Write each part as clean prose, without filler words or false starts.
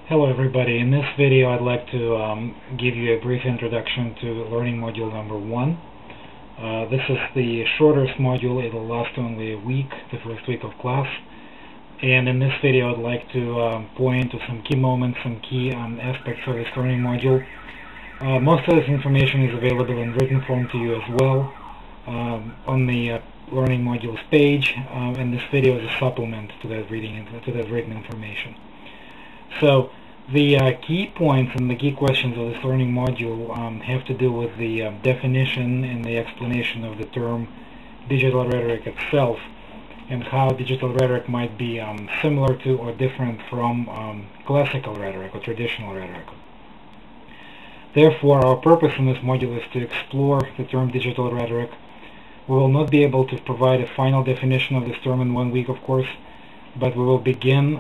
Hello everybody. In this video I'd like to give you a brief introduction to learning module number 1. This is the shortest module. It'll last only a week, the first week of class. And in this video I'd like to point to some key moments, some key aspects of this learning module. Most of this information is available in written form to you as well on the learning modules page, and this video is a supplement to that written information. So the key points and the key questions of this learning module have to do with the definition and the explanation of the term digital rhetoric itself, and how digital rhetoric might be similar to or different from classical rhetoric or traditional rhetoric. Therefore, our purpose in this module is to explore the term digital rhetoric. We will not be able to provide a final definition of this term in 1 week, of course, but we will begin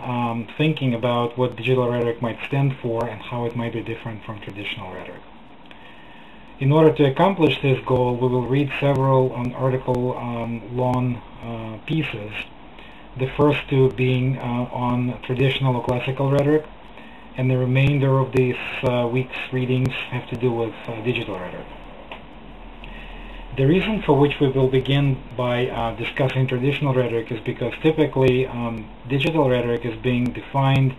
thinking about what digital rhetoric might stand for and how it might be different from traditional rhetoric. In order to accomplish this goal, we will read several article-long pieces, the first two being on traditional or classical rhetoric, and the remainder of these week's readings have to do with digital rhetoric. The reason for which we will begin by discussing traditional rhetoric is because typically digital rhetoric is being defined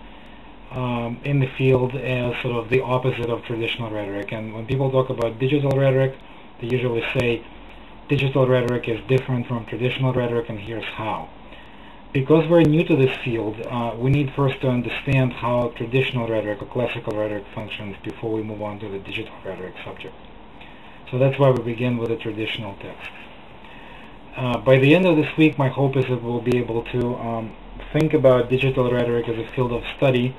in the field as sort of the opposite of traditional rhetoric. And when people talk about digital rhetoric, they usually say digital rhetoric is different from traditional rhetoric, and here's how. Because we're new to this field, we need first to understand how traditional rhetoric or classical rhetoric functions before we move on to the digital rhetoric subject. So that's why we begin with the traditional text. By the end of this week, my hope is that we'll be able to think about digital rhetoric as a field of study.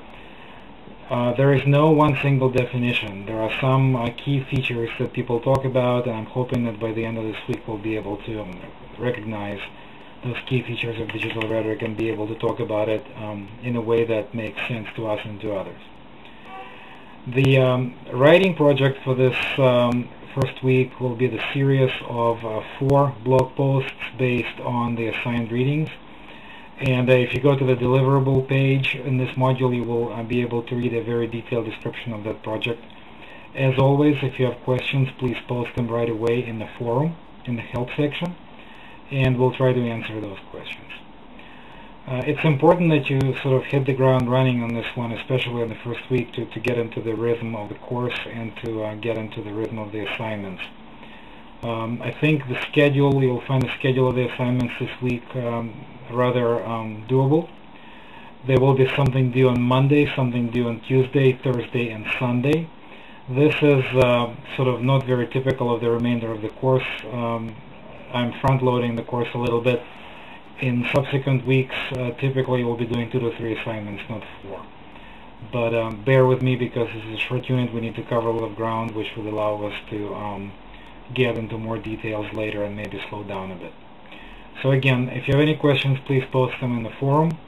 There is no one single definition. There are some key features that people talk about, and I'm hoping that by the end of this week we'll be able to recognize those key features of digital rhetoric and be able to talk about it in a way that makes sense to us and to others. The writing project for this first week will be the series of 4 blog posts based on the assigned readings. And if you go to the deliverable page in this module, you will be able to read a very detailed description of that project. As always, if you have questions, please post them right away in the forum, in the help section, and we'll try to answer those questions. It's important that you sort of hit the ground running on this one, especially in the first week, to get into the rhythm of the course and to get into the rhythm of the assignments. I think the schedule, you'll find the schedule of the assignments this week rather doable. There will be something due on Monday, something due on Tuesday, Thursday, and Sunday. This is sort of not very typical of the remainder of the course. I'm front-loading the course a little bit. In subsequent weeks, typically we'll be doing 2 to 3 assignments, not 4. But bear with me, because this is a short unit. We need to cover a lot of ground, which would allow us to get into more details later and maybe slow down a bit. So again, if you have any questions, please post them in the forum.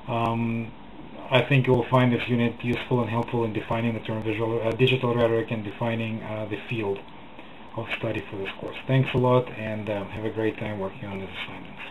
I think you will find this unit useful and helpful in defining the term digital rhetoric and defining the field of study for this course. Thanks a lot, and have a great time working on these assignments.